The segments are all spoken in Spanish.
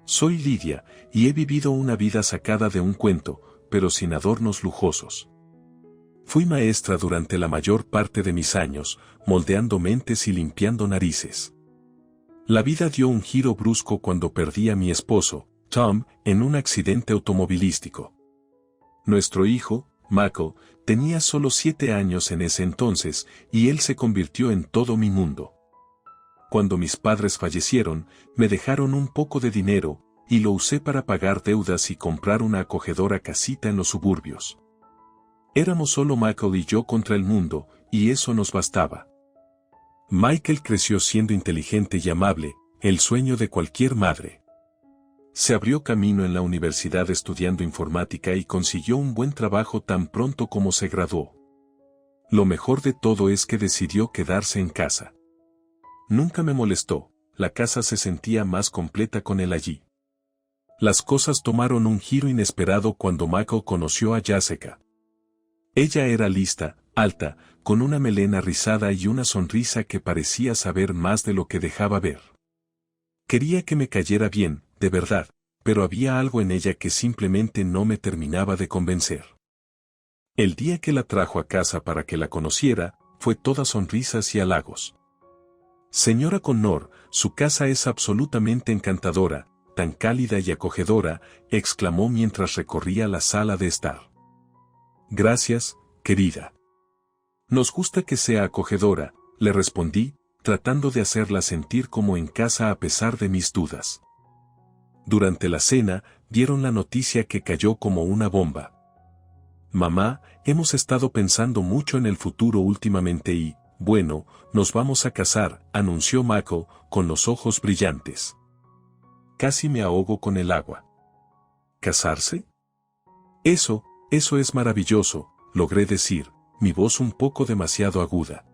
Soy Lidia, y he vivido una vida sacada de un cuento, pero sin adornos lujosos. Fui maestra durante la mayor parte de mis años, moldeando mentes y limpiando narices. La vida dio un giro brusco cuando perdí a mi esposo, Tom, en un accidente automovilístico. Nuestro hijo, Michael, tenía solo 7 años en ese entonces, y él se convirtió en todo mi mundo. Cuando mis padres fallecieron, me dejaron un poco de dinero, y lo usé para pagar deudas y comprar una acogedora casita en los suburbios. Éramos solo Michael y yo contra el mundo, y eso nos bastaba. Michael creció siendo inteligente y amable, el sueño de cualquier madre. Se abrió camino en la universidad estudiando informática y consiguió un buen trabajo tan pronto como se graduó. Lo mejor de todo es que decidió quedarse en casa. Nunca me molestó, la casa se sentía más completa con él allí. Las cosas tomaron un giro inesperado cuando Michael conoció a Jessica. Ella era lista, alta, con una melena rizada y una sonrisa que parecía saber más de lo que dejaba ver. Quería que me cayera bien, de verdad, pero había algo en ella que simplemente no me terminaba de convencer. El día que la trajo a casa para que la conociera, fue toda sonrisas y halagos. Señora Connor, su casa es absolutamente encantadora, tan cálida y acogedora, exclamó mientras recorría la sala de estar. Gracias, querida. Nos gusta que sea acogedora, le respondí, tratando de hacerla sentir como en casa a pesar de mis dudas. Durante la cena, dieron la noticia que cayó como una bomba. Mamá, hemos estado pensando mucho en el futuro últimamente y, bueno, nos vamos a casar, anunció Michael, con los ojos brillantes. Casi me ahogo con el agua. ¿Casarse? Eso es maravilloso, logré decir, mi voz un poco demasiado aguda.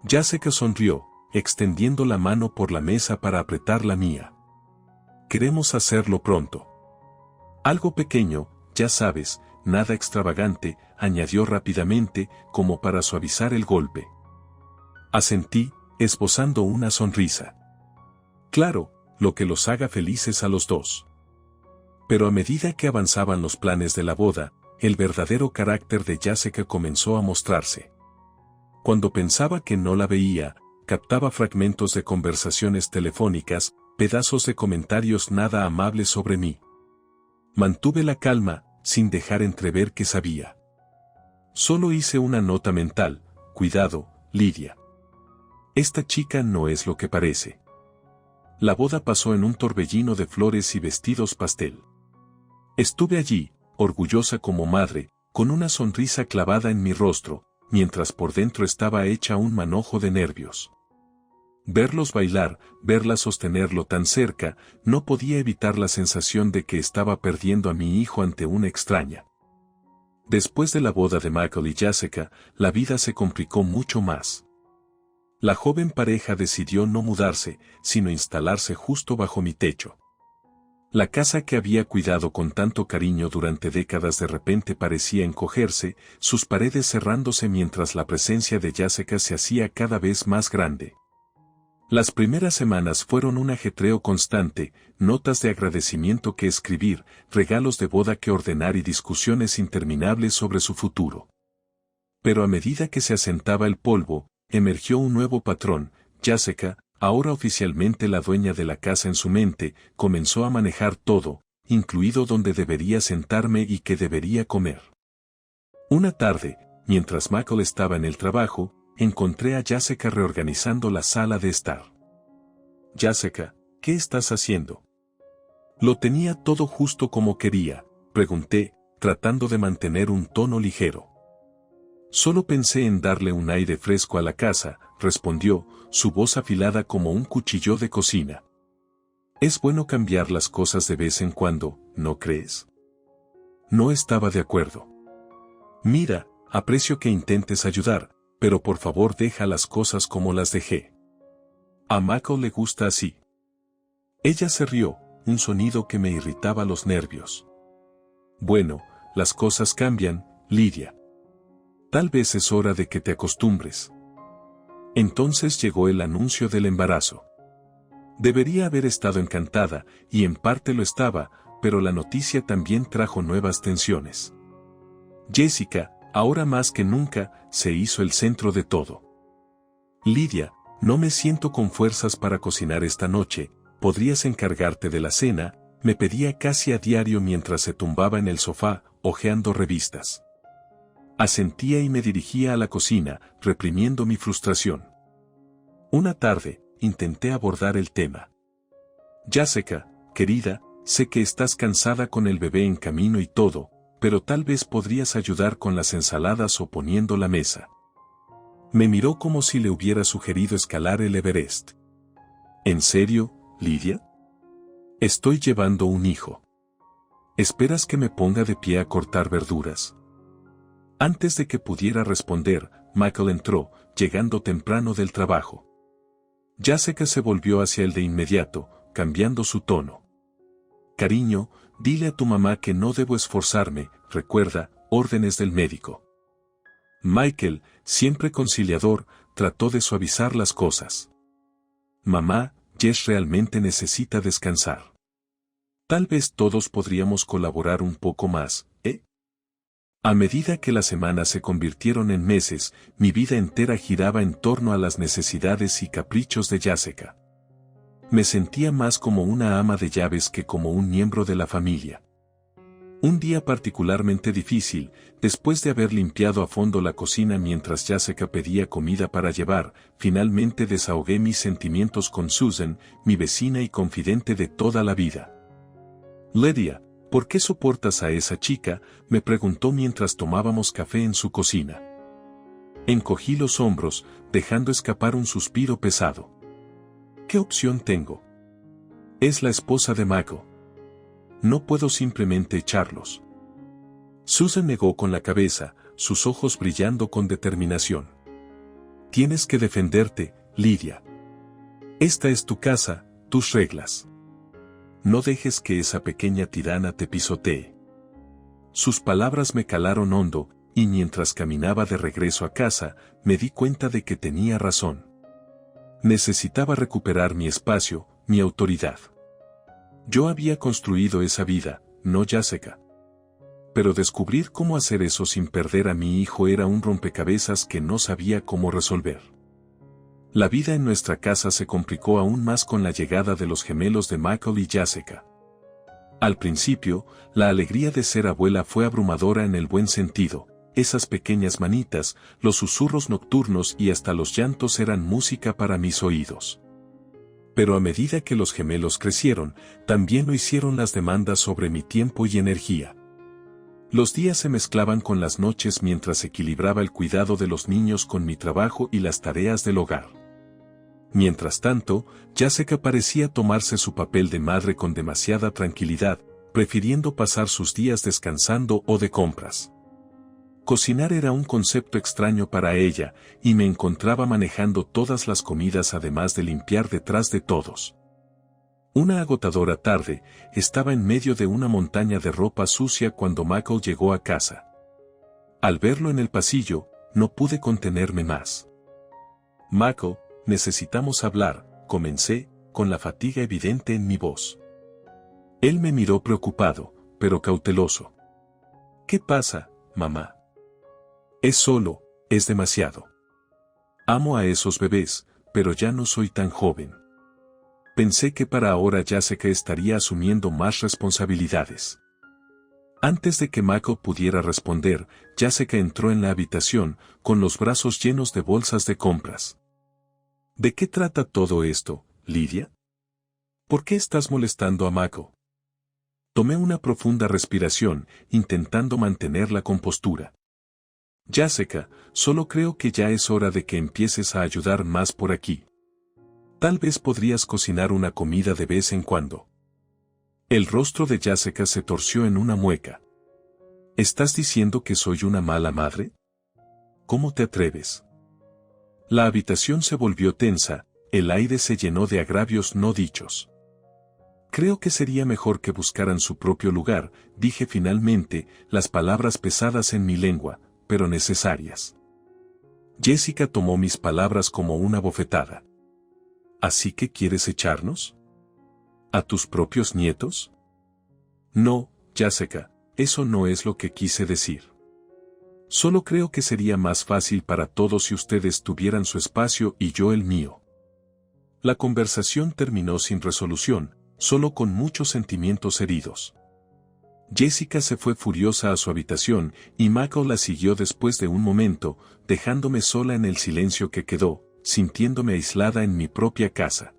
Jessica sonrió, extendiendo la mano por la mesa para apretar la mía. Queremos hacerlo pronto. Algo pequeño, ya sabes, nada extravagante, añadió rápidamente, como para suavizar el golpe. Asentí, esbozando una sonrisa. Claro, lo que los haga felices a los dos. Pero a medida que avanzaban los planes de la boda, el verdadero carácter de Jessica comenzó a mostrarse. Cuando pensaba que no la veía, captaba fragmentos de conversaciones telefónicas, pedazos de comentarios nada amables sobre mí. Mantuve la calma, sin dejar entrever que sabía. Solo hice una nota mental, cuidado, Lidia. Esta chica no es lo que parece. La boda pasó en un torbellino de flores y vestidos pastel. Estuve allí, orgullosa como madre, con una sonrisa clavada en mi rostro, mientras por dentro estaba hecha un manojo de nervios. Verlos bailar, verla sostenerlo tan cerca, no podía evitar la sensación de que estaba perdiendo a mi hijo ante una extraña. Después de la boda de Michael y Jessica, la vida se complicó mucho más. La joven pareja decidió no mudarse, sino instalarse justo bajo mi techo. La casa que había cuidado con tanto cariño durante décadas de repente parecía encogerse, sus paredes cerrándose mientras la presencia de Jessica se hacía cada vez más grande. Las primeras semanas fueron un ajetreo constante, notas de agradecimiento que escribir, regalos de boda que ordenar y discusiones interminables sobre su futuro. Pero a medida que se asentaba el polvo, emergió un nuevo patrón. Jessica, ahora oficialmente la dueña de la casa en su mente, comenzó a manejar todo, incluido dónde debería sentarme y qué debería comer. Una tarde, mientras Michael estaba en el trabajo, encontré a Jessica reorganizando la sala de estar. Jessica, ¿qué estás haciendo? ¿Lo tenía todo justo como quería?, pregunté, tratando de mantener un tono ligero. Solo pensé en darle un aire fresco a la casa, respondió, su voz afilada como un cuchillo de cocina. Es bueno cambiar las cosas de vez en cuando, ¿no crees? No estaba de acuerdo. Mira, aprecio que intentes ayudar, pero por favor deja las cosas como las dejé. A Michael le gusta así. Ella se rió, un sonido que me irritaba los nervios. Bueno, las cosas cambian, Lidia. Tal vez es hora de que te acostumbres. Entonces llegó el anuncio del embarazo. Debería haber estado encantada, y en parte lo estaba, pero la noticia también trajo nuevas tensiones. Jessica, ahora más que nunca, se hizo el centro de todo. Lidia, no me siento con fuerzas para cocinar esta noche, ¿podrías encargarte de la cena?, me pedía casi a diario mientras se tumbaba en el sofá, hojeando revistas. Asentía y me dirigía a la cocina, reprimiendo mi frustración. Una tarde, intenté abordar el tema. Jessica, querida, sé que estás cansada con el bebé en camino y todo, pero tal vez podrías ayudar con las ensaladas o poniendo la mesa. Me miró como si le hubiera sugerido escalar el Everest. ¿En serio, Lidia? Estoy llevando un hijo. ¿Esperas que me ponga de pie a cortar verduras? Antes de que pudiera responder, Michael entró, llegando temprano del trabajo. Jessica se volvió hacia él de inmediato, cambiando su tono. Cariño, dile a tu mamá que no debo esforzarme, recuerda, órdenes del médico. Michael, siempre conciliador, trató de suavizar las cosas. Mamá, Jess realmente necesita descansar. Tal vez todos podríamos colaborar un poco más, ¿eh? A medida que las semanas se convirtieron en meses, mi vida entera giraba en torno a las necesidades y caprichos de Jessica. Me sentía más como una ama de llaves que como un miembro de la familia. Un día particularmente difícil, después de haber limpiado a fondo la cocina mientras Jessica pedía comida para llevar, finalmente desahogué mis sentimientos con Susan, mi vecina y confidente de toda la vida. Lidia, ¿por qué soportas a esa chica?, me preguntó mientras tomábamos café en su cocina. Encogí los hombros, dejando escapar un suspiro pesado. ¿Qué opción tengo? Es la esposa de Michael. No puedo simplemente echarlos. Susan negó con la cabeza, sus ojos brillando con determinación. Tienes que defenderte, Lidia. Esta es tu casa, tus reglas. No dejes que esa pequeña tirana te pisotee. Sus palabras me calaron hondo, y mientras caminaba de regreso a casa, me di cuenta de que tenía razón. Necesitaba recuperar mi espacio, mi autoridad. Yo había construido esa vida, no Jessica. Pero descubrir cómo hacer eso sin perder a mi hijo era un rompecabezas que no sabía cómo resolver. La vida en nuestra casa se complicó aún más con la llegada de los gemelos de Michael y Jessica. Al principio, la alegría de ser abuela fue abrumadora en el buen sentido. Esas pequeñas manitas, los susurros nocturnos y hasta los llantos eran música para mis oídos. Pero a medida que los gemelos crecieron, también lo hicieron las demandas sobre mi tiempo y energía. Los días se mezclaban con las noches mientras equilibraba el cuidado de los niños con mi trabajo y las tareas del hogar. Mientras tanto, Jessica parecía tomarse su papel de madre con demasiada tranquilidad, prefiriendo pasar sus días descansando o de compras. Cocinar era un concepto extraño para ella, y me encontraba manejando todas las comidas además de limpiar detrás de todos. Una agotadora tarde, estaba en medio de una montaña de ropa sucia cuando Michael llegó a casa. Al verlo en el pasillo, no pude contenerme más. Michael, necesitamos hablar, comencé, con la fatiga evidente en mi voz. Él me miró preocupado, pero cauteloso. ¿Qué pasa, mamá? Es solo, es demasiado. Amo a esos bebés, pero ya no soy tan joven. Pensé que para ahora Jessica estaría asumiendo más responsabilidades. Antes de que Michael pudiera responder, Jessica entró en la habitación, con los brazos llenos de bolsas de compras. ¿De qué trata todo esto, Lidia? ¿Por qué estás molestando a Michael? Tomé una profunda respiración, intentando mantener la compostura. Jessica, solo creo que ya es hora de que empieces a ayudar más por aquí. Tal vez podrías cocinar una comida de vez en cuando. El rostro de Jessica se torció en una mueca. ¿Estás diciendo que soy una mala madre? ¿Cómo te atreves? La habitación se volvió tensa, el aire se llenó de agravios no dichos. Creo que sería mejor que buscaran su propio lugar, dije finalmente, las palabras pesadas en mi lengua, pero necesarias. Jessica tomó mis palabras como una bofetada. ¿Así que quieres echarnos? ¿A tus propios nietos? No, Jessica, eso no es lo que quise decir. Solo creo que sería más fácil para todos si ustedes tuvieran su espacio y yo el mío. La conversación terminó sin resolución, solo con muchos sentimientos heridos. Jessica se fue furiosa a su habitación y Michael la siguió después de un momento, dejándome sola en el silencio que quedó, sintiéndome aislada en mi propia casa.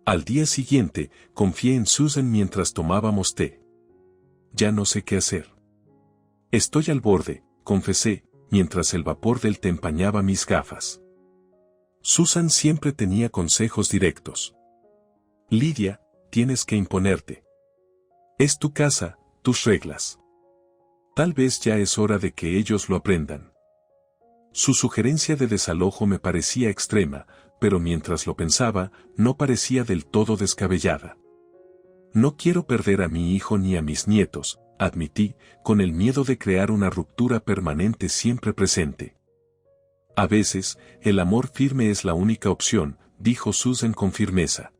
Al día siguiente, confié en Susan mientras tomábamos té. Ya no sé qué hacer. Estoy al borde, confesé, mientras el vapor del té empañaba mis gafas. Susan siempre tenía consejos directos. Lydia, tienes que imponerte. Es tu casa, tus reglas. Tal vez ya es hora de que ellos lo aprendan. Su sugerencia de desalojo me parecía extrema, pero mientras lo pensaba, no parecía del todo descabellada. No quiero perder a mi hijo ni a mis nietos, admití, con el miedo de crear una ruptura permanente siempre presente. A veces, el amor firme es la única opción, dijo Susan con firmeza.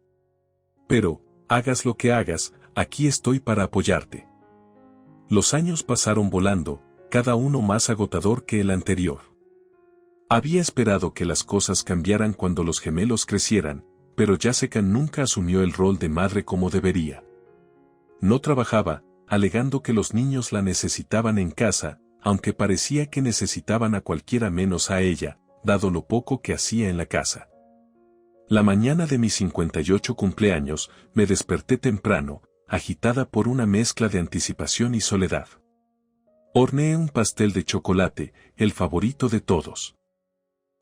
Pero, hagas lo que hagas, aquí estoy para apoyarte. Los años pasaron volando, cada uno más agotador que el anterior. Había esperado que las cosas cambiaran cuando los gemelos crecieran, pero Jessica nunca asumió el rol de madre como debería. No trabajaba, alegando que los niños la necesitaban en casa, aunque parecía que necesitaban a cualquiera menos a ella, dado lo poco que hacía en la casa. La mañana de mi 58 cumpleaños, me desperté temprano, agitada por una mezcla de anticipación y soledad. Horneé un pastel de chocolate, el favorito de todos.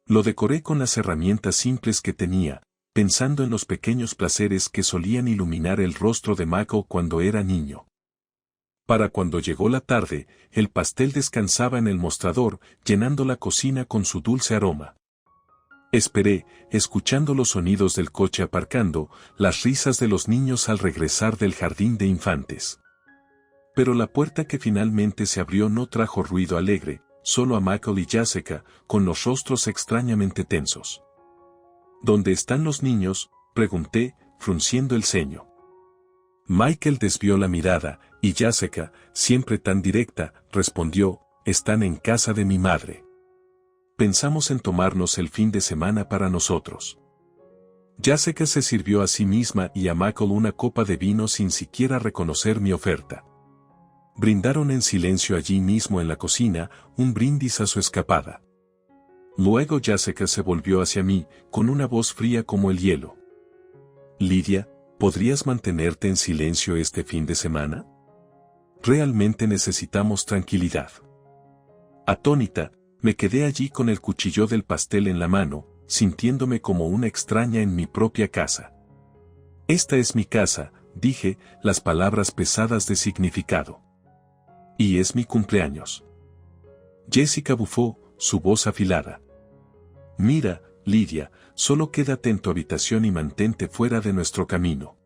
Lo decoré con las herramientas simples que tenía, pensando en los pequeños placeres que solían iluminar el rostro de Michael cuando era niño. Para cuando llegó la tarde, el pastel descansaba en el mostrador, llenando la cocina con su dulce aroma. Esperé, escuchando los sonidos del coche aparcando, las risas de los niños al regresar del jardín de infantes. Pero la puerta que finalmente se abrió no trajo ruido alegre, solo a Michael y Jessica, con los rostros extrañamente tensos. ¿Dónde están los niños?, pregunté, frunciendo el ceño. Michael desvió la mirada, y Jessica, siempre tan directa, respondió, están en casa de mi madre. Pensamos en tomarnos el fin de semana para nosotros. Jessica se sirvió a sí misma y a Michael una copa de vino sin siquiera reconocer mi oferta. Brindaron en silencio allí mismo en la cocina, un brindis a su escapada. Luego Jessica se volvió hacia mí, con una voz fría como el hielo. Lydia, ¿podrías mantenerte en silencio este fin de semana? Realmente necesitamos tranquilidad. Atónita, me quedé allí con el cuchillo del pastel en la mano, sintiéndome como una extraña en mi propia casa. Esta es mi casa, dije, las palabras pesadas de significado. Y es mi cumpleaños. Jessica bufó, su voz afilada. Mira, Lydia, solo quédate en tu habitación y mantente fuera de nuestro camino.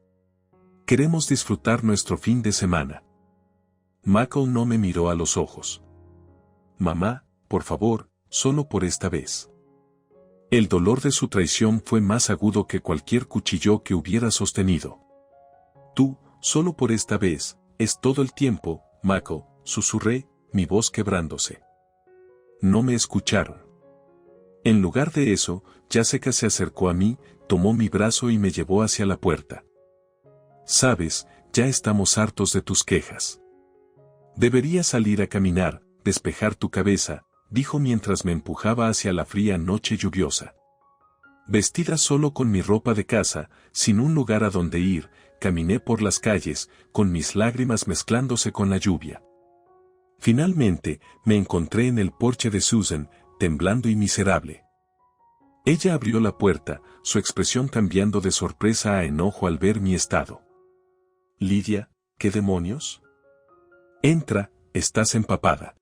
Queremos disfrutar nuestro fin de semana. Michael no me miró a los ojos. Mamá, por favor, solo por esta vez. El dolor de su traición fue más agudo que cualquier cuchillo que hubiera sostenido. Tú, solo por esta vez, es todo el tiempo, Michael, susurré, mi voz quebrándose. No me escucharon. En lugar de eso, Jessica se acercó a mí, tomó mi brazo y me llevó hacia la puerta. Sabes, ya estamos hartos de tus quejas. Deberías salir a caminar, despejar tu cabeza, dijo mientras me empujaba hacia la fría noche lluviosa. Vestida solo con mi ropa de casa, sin un lugar a donde ir, caminé por las calles, con mis lágrimas mezclándose con la lluvia. Finalmente, me encontré en el porche de Susan, temblando y miserable. Ella abrió la puerta, su expresión cambiando de sorpresa a enojo al ver mi estado. Lydia, ¿qué demonios? Entra, estás empapada.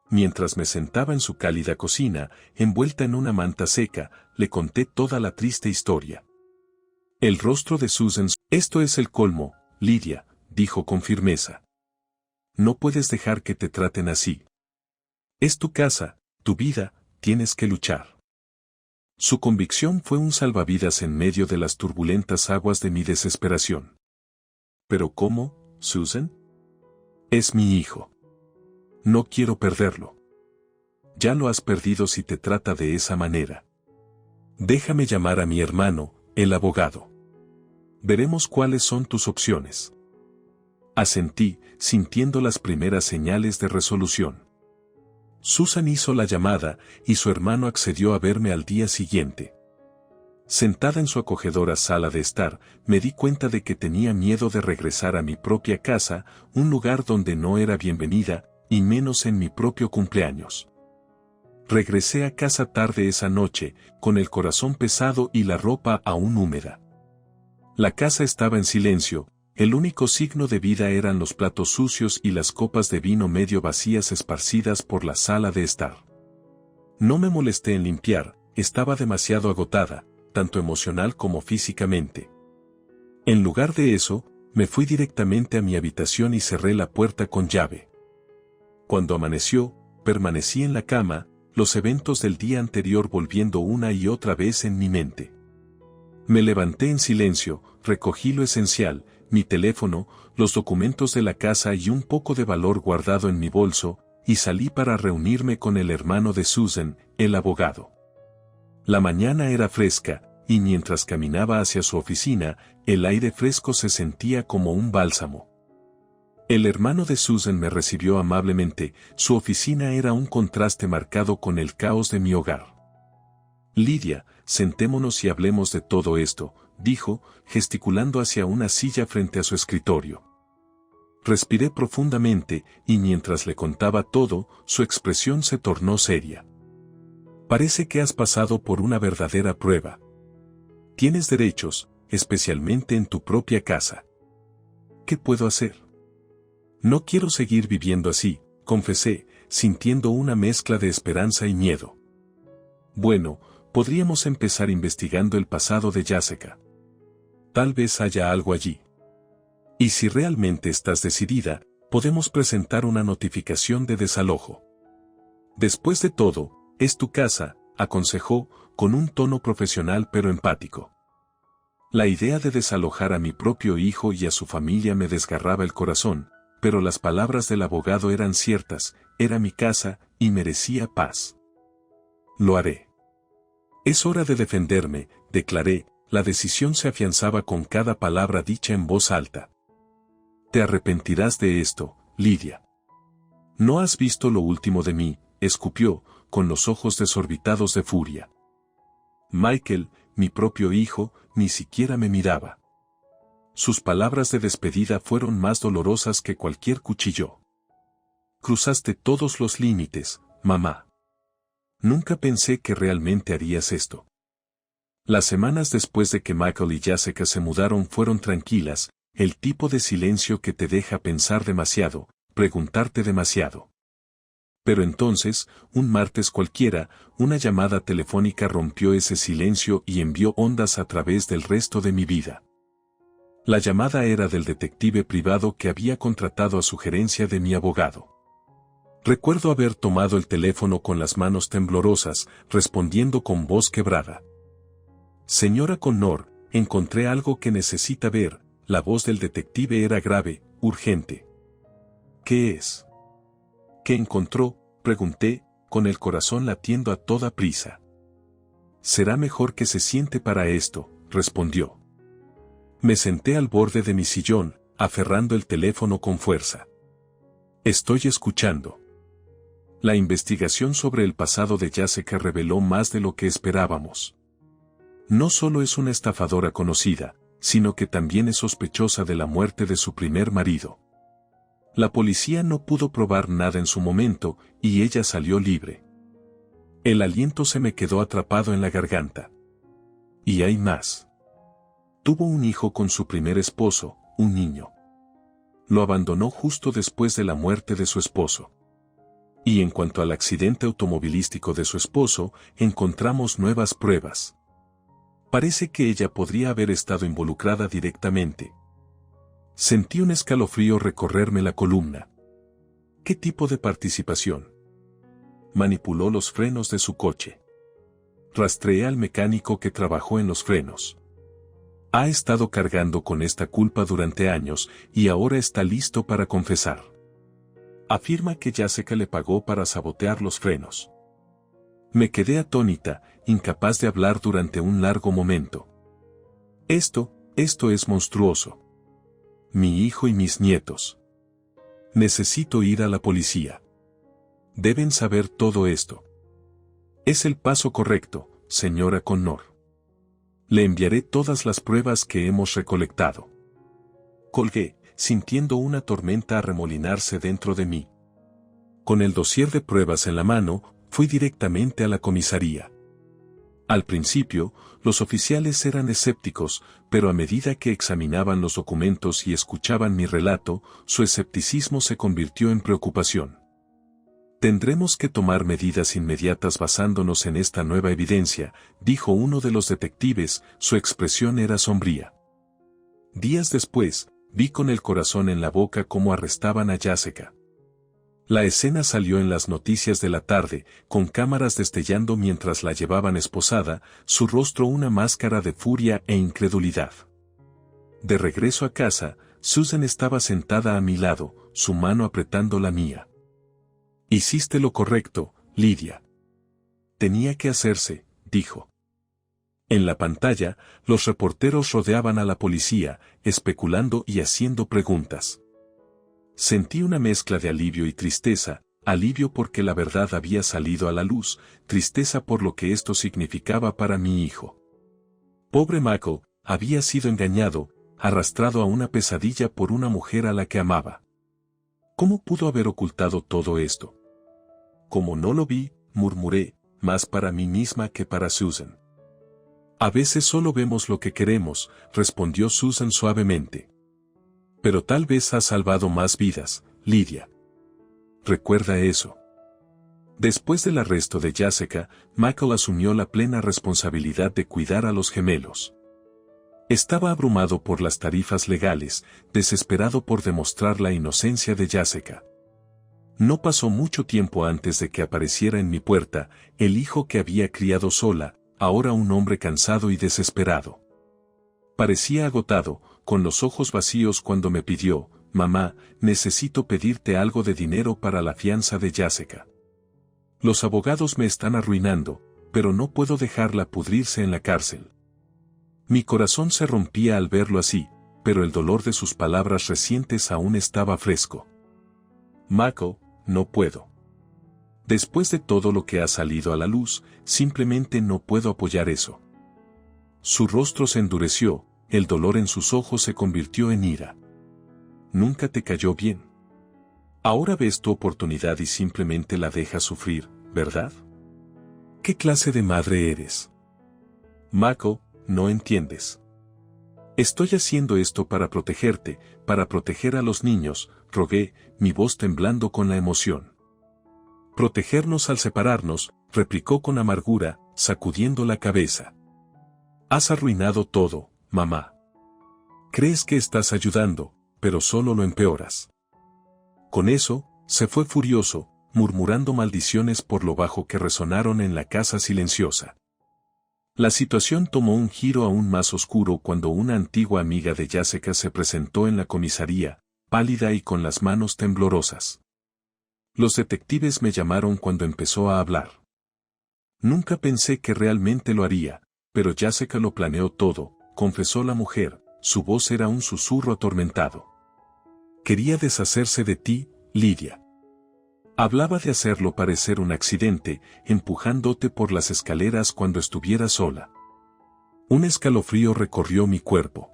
Mientras me sentaba en su cálida cocina, envuelta en una manta seca, le conté toda la triste historia. El rostro de Susan, esto es el colmo, Lydia, dijo con firmeza. No puedes dejar que te traten así. Es tu casa, tu vida, tienes que luchar. Su convicción fue un salvavidas en medio de las turbulentas aguas de mi desesperación. ¿Pero cómo, Susan? Es mi hijo. No quiero perderlo. Ya lo has perdido si te trata de esa manera. Déjame llamar a mi hermano, el abogado. Veremos cuáles son tus opciones. Asentí, sintiendo las primeras señales de resolución. Susan hizo la llamada y su hermano accedió a verme al día siguiente. Sentada en su acogedora sala de estar, me di cuenta de que tenía miedo de regresar a mi propia casa, un lugar donde no era bienvenida, y menos en mi propio cumpleaños. Regresé a casa tarde esa noche, con el corazón pesado y la ropa aún húmeda. La casa estaba en silencio, el único signo de vida eran los platos sucios y las copas de vino medio vacías esparcidas por la sala de estar. No me molesté en limpiar, estaba demasiado agotada, tanto emocional como físicamente. En lugar de eso, me fui directamente a mi habitación y cerré la puerta con llave. Cuando amaneció, permanecí en la cama, los eventos del día anterior volviendo una y otra vez en mi mente. Me levanté en silencio, recogí lo esencial, mi teléfono, los documentos de la casa y un poco de valor guardado en mi bolso, y salí para reunirme con el hermano de Susan, el abogado. La mañana era fresca, y mientras caminaba hacia su oficina, el aire fresco se sentía como un bálsamo. El hermano de Susan me recibió amablemente, su oficina era un contraste marcado con el caos de mi hogar. Lidia, sentémonos y hablemos de todo esto, dijo, gesticulando hacia una silla frente a su escritorio. Respiré profundamente, y mientras le contaba todo, su expresión se tornó seria. Parece que has pasado por una verdadera prueba. Tienes derechos, especialmente en tu propia casa. ¿Qué puedo hacer? No quiero seguir viviendo así, confesé, sintiendo una mezcla de esperanza y miedo. Bueno, podríamos empezar investigando el pasado de Jessica. Tal vez haya algo allí. Y si realmente estás decidida, podemos presentar una notificación de desalojo. Después de todo, es tu casa, aconsejó, con un tono profesional pero empático. La idea de desalojar a mi propio hijo y a su familia me desgarraba el corazón, pero las palabras del abogado eran ciertas, era mi casa, y merecía paz. Lo haré. Es hora de defenderme, declaré, la decisión se afianzaba con cada palabra dicha en voz alta. Te arrepentirás de esto, Lidia. No has visto lo último de mí, escupió, con los ojos desorbitados de furia. Michael, mi propio hijo, ni siquiera me miraba. Sus palabras de despedida fueron más dolorosas que cualquier cuchillo. Cruzaste todos los límites, mamá. Nunca pensé que realmente harías esto. Las semanas después de que Michael y Jessica se mudaron fueron tranquilas, el tipo de silencio que te deja pensar demasiado, preguntarte demasiado. Pero entonces, un martes cualquiera, una llamada telefónica rompió ese silencio y envió ondas a través del resto de mi vida. La llamada era del detective privado que había contratado a sugerencia de mi abogado. Recuerdo haber tomado el teléfono con las manos temblorosas, respondiendo con voz quebrada. Señora Connor, encontré algo que necesita ver. La voz del detective era grave, urgente. ¿Qué es? ¿Qué encontró?, pregunté, con el corazón latiendo a toda prisa. Será mejor que se siente para esto, respondió. Me senté al borde de mi sillón, aferrando el teléfono con fuerza. Estoy escuchando. La investigación sobre el pasado de Jessica reveló más de lo que esperábamos. No solo es una estafadora conocida, sino que también es sospechosa de la muerte de su primer marido. La policía no pudo probar nada en su momento, y ella salió libre. El aliento se me quedó atrapado en la garganta. Y hay más. Tuvo un hijo con su primer esposo, un niño. Lo abandonó justo después de la muerte de su esposo. Y en cuanto al accidente automovilístico de su esposo, encontramos nuevas pruebas. Parece que ella podría haber estado involucrada directamente. Sentí un escalofrío recorrerme la columna. ¿Qué tipo de participación? Manipuló los frenos de su coche. Rastreé al mecánico que trabajó en los frenos. Ha estado cargando con esta culpa durante años y ahora está listo para confesar. Afirma que Jessica le pagó para sabotear los frenos. Me quedé atónita, incapaz de hablar durante un largo momento. Esto es monstruoso. Mi hijo y mis nietos. Necesito ir a la policía. Deben saber todo esto. Es el paso correcto, señora Connor. Le enviaré todas las pruebas que hemos recolectado. Colgué, sintiendo una tormenta arremolinarse dentro de mí. Con el dossier de pruebas en la mano, fui directamente a la comisaría. Al principio, los oficiales eran escépticos, pero a medida que examinaban los documentos y escuchaban mi relato, su escepticismo se convirtió en preocupación. Tendremos que tomar medidas inmediatas basándonos en esta nueva evidencia, dijo uno de los detectives, su expresión era sombría. Días después, vi con el corazón en la boca cómo arrestaban a Jessica. La escena salió en las noticias de la tarde, con cámaras destellando mientras la llevaban esposada, su rostro una máscara de furia e incredulidad. De regreso a casa, Susan estaba sentada a mi lado, su mano apretando la mía. Hiciste lo correcto, Lydia. Tenía que hacerse, dijo. En la pantalla, los reporteros rodeaban a la policía, especulando y haciendo preguntas. Sentí una mezcla de alivio y tristeza, alivio porque la verdad había salido a la luz, tristeza por lo que esto significaba para mi hijo. Pobre Michael, había sido engañado, arrastrado a una pesadilla por una mujer a la que amaba. ¿Cómo pudo haber ocultado todo esto? Como no lo vi, murmuré, más para mí misma que para Susan. A veces solo vemos lo que queremos, respondió Susan suavemente. Pero tal vez has salvado más vidas, Lydia. Recuerda eso. Después del arresto de Jessica, Michael asumió la plena responsabilidad de cuidar a los gemelos. Estaba abrumado por las tarifas legales, desesperado por demostrar la inocencia de Jessica. No pasó mucho tiempo antes de que apareciera en mi puerta, el hijo que había criado sola, ahora un hombre cansado y desesperado. Parecía agotado, con los ojos vacíos cuando me pidió, «Mamá, necesito pedirte algo de dinero para la fianza de Jessica. Los abogados me están arruinando, pero no puedo dejarla pudrirse en la cárcel». Mi corazón se rompía al verlo así, pero el dolor de sus palabras recientes aún estaba fresco. «Michael, no puedo. Después de todo lo que ha salido a la luz, simplemente no puedo apoyar eso». Su rostro se endureció, el dolor en sus ojos se convirtió en ira. Nunca te cayó bien. Ahora ves tu oportunidad y simplemente la dejas sufrir, ¿verdad? ¿Qué clase de madre eres? Michael, no entiendes. Estoy haciendo esto para protegerte, para proteger a los niños, rogué, mi voz temblando con la emoción. Protegernos al separarnos, replicó con amargura, sacudiendo la cabeza. Has arruinado todo, mamá. Crees que estás ayudando, pero solo lo empeoras. Con eso, se fue furioso, murmurando maldiciones por lo bajo que resonaron en la casa silenciosa. La situación tomó un giro aún más oscuro cuando una antigua amiga de Jessica se presentó en la comisaría, pálida y con las manos temblorosas. Los detectives me llamaron cuando empezó a hablar. Nunca pensé que realmente lo haría, pero Jessica lo planeó todo, confesó la mujer, su voz era un susurro atormentado. Quería deshacerse de ti, Lydia. Hablaba de hacerlo parecer un accidente, empujándote por las escaleras cuando estuvieras sola. Un escalofrío recorrió mi cuerpo.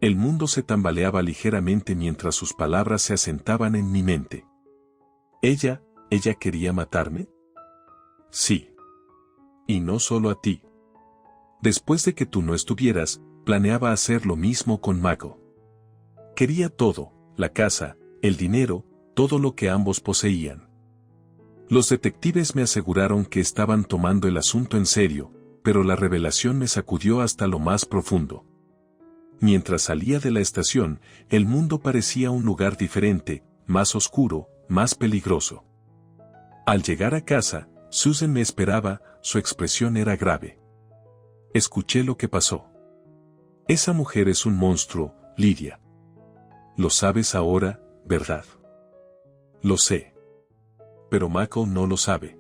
El mundo se tambaleaba ligeramente mientras sus palabras se asentaban en mi mente. ¿Ella quería matarme? Sí. Y no solo a ti. Después de que tú no estuvieras, planeaba hacer lo mismo con Michael. Quería todo, la casa, el dinero, todo lo que ambos poseían. Los detectives me aseguraron que estaban tomando el asunto en serio, pero la revelación me sacudió hasta lo más profundo. Mientras salía de la estación, el mundo parecía un lugar diferente, más oscuro, más peligroso. Al llegar a casa, Susan me esperaba, su expresión era grave. Escuché lo que pasó. Esa mujer es un monstruo, Lidia. Lo sabes ahora, ¿verdad? Lo sé. Pero Mako no lo sabe.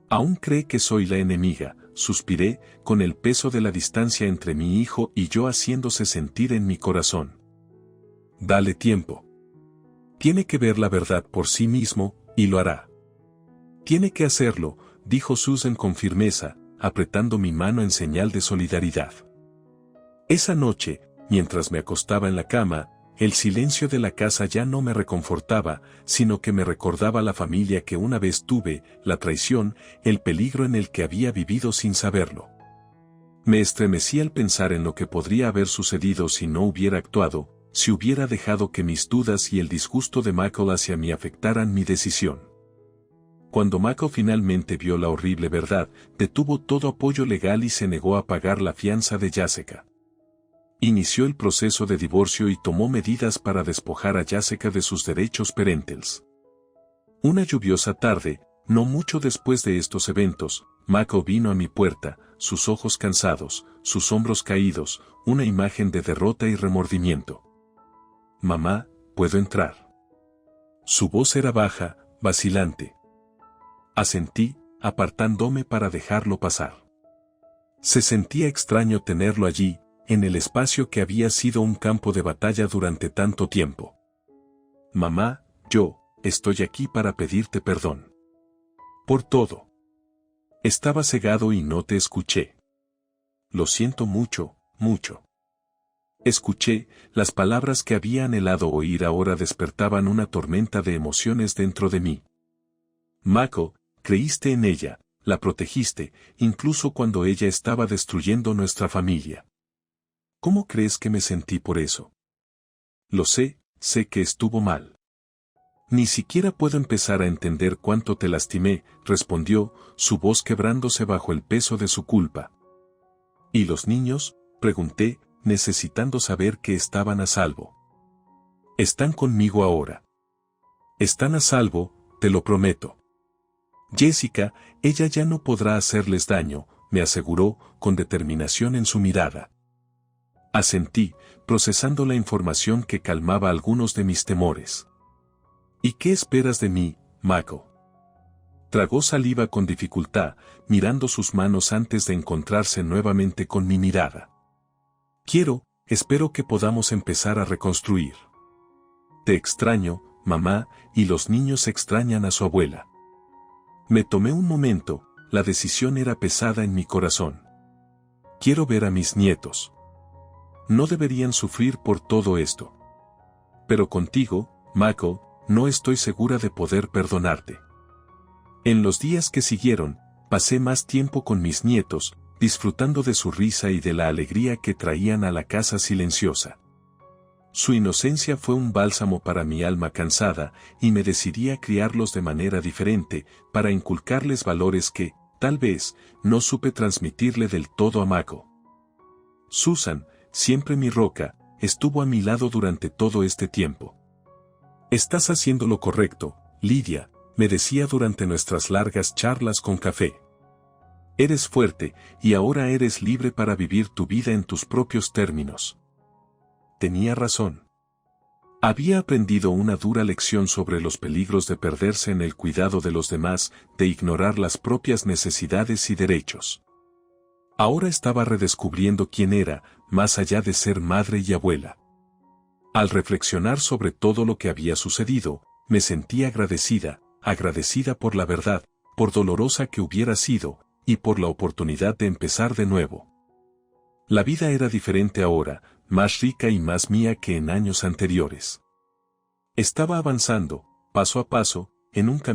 Aún cree que soy la enemiga, suspiré, con el peso de la distancia entre mi hijo y yo haciéndose sentir en mi corazón. Dale tiempo. Tiene que ver la verdad por sí mismo, y lo hará. Tiene que hacerlo, dijo Susan con firmeza, apretando mi mano en señal de solidaridad. Esa noche, mientras me acostaba en la cama, el silencio de la casa ya no me reconfortaba, sino que me recordaba la familia que una vez tuve, la traición, el peligro en el que había vivido sin saberlo. Me estremecí al pensar en lo que podría haber sucedido si no hubiera actuado, si hubiera dejado que mis dudas y el disgusto de Michael hacia mí afectaran mi decisión. Cuando Mako finalmente vio la horrible verdad, detuvo todo apoyo legal y se negó a pagar la fianza de Jessica. Inició el proceso de divorcio y tomó medidas para despojar a Jessica de sus derechos parentales. Una lluviosa tarde, no mucho después de estos eventos, Mako vino a mi puerta, sus ojos cansados, sus hombros caídos, una imagen de derrota y remordimiento. «Mamá, ¿puedo entrar?». Su voz era baja, vacilante. Asentí, apartándome para dejarlo pasar. Se sentía extraño tenerlo allí, en el espacio que había sido un campo de batalla durante tanto tiempo. «Mamá, yo estoy aquí para pedirte perdón. Por todo. Estaba cegado y no te escuché. Lo siento mucho, mucho». Escuché, las palabras que había anhelado oír ahora despertaban una tormenta de emociones dentro de mí. «Mako, creíste en ella, la protegiste, incluso cuando ella estaba destruyendo nuestra familia. ¿Cómo crees que me sentí por eso? Lo sé que estuvo mal. Ni siquiera puedo empezar a entender cuánto te lastimé», respondió, su voz quebrándose bajo el peso de su culpa. «¿Y los niños?», pregunté, necesitando saber que estaban a salvo. «Están conmigo ahora. Están a salvo, te lo prometo. Jessica, ella ya no podrá hacerles daño», me aseguró, con determinación en su mirada. Asentí, procesando la información que calmaba algunos de mis temores. «¿Y qué esperas de mí, Mako?». Tragó saliva con dificultad, mirando sus manos antes de encontrarse nuevamente con mi mirada. Espero que podamos empezar a reconstruir. Te extraño, mamá, y los niños extrañan a su abuela. Me tomé un momento, la decisión era pesada en mi corazón. Quiero ver a mis nietos. No deberían sufrir por todo esto. Pero contigo, Mako, no estoy segura de poder perdonarte. En los días que siguieron, pasé más tiempo con mis nietos, disfrutando de su risa y de la alegría que traían a la casa silenciosa. Su inocencia fue un bálsamo para mi alma cansada, y me decidí a criarlos de manera diferente, para inculcarles valores que, tal vez, no supe transmitirle del todo a Mako. Susan, siempre mi roca, estuvo a mi lado durante todo este tiempo. «Estás haciendo lo correcto, Lidia», me decía durante nuestras largas charlas con café. «Eres fuerte, y ahora eres libre para vivir tu vida en tus propios términos». Tenía razón. Había aprendido una dura lección sobre los peligros de perderse en el cuidado de los demás, de ignorar las propias necesidades y derechos. Ahora estaba redescubriendo quién era, más allá de ser madre y abuela. Al reflexionar sobre todo lo que había sucedido, me sentí agradecida por la verdad, por dolorosa que hubiera sido, y por la oportunidad de empezar de nuevo. La vida era diferente ahora, más rica y más mía que en años anteriores. Estaba avanzando, paso a paso, en un camino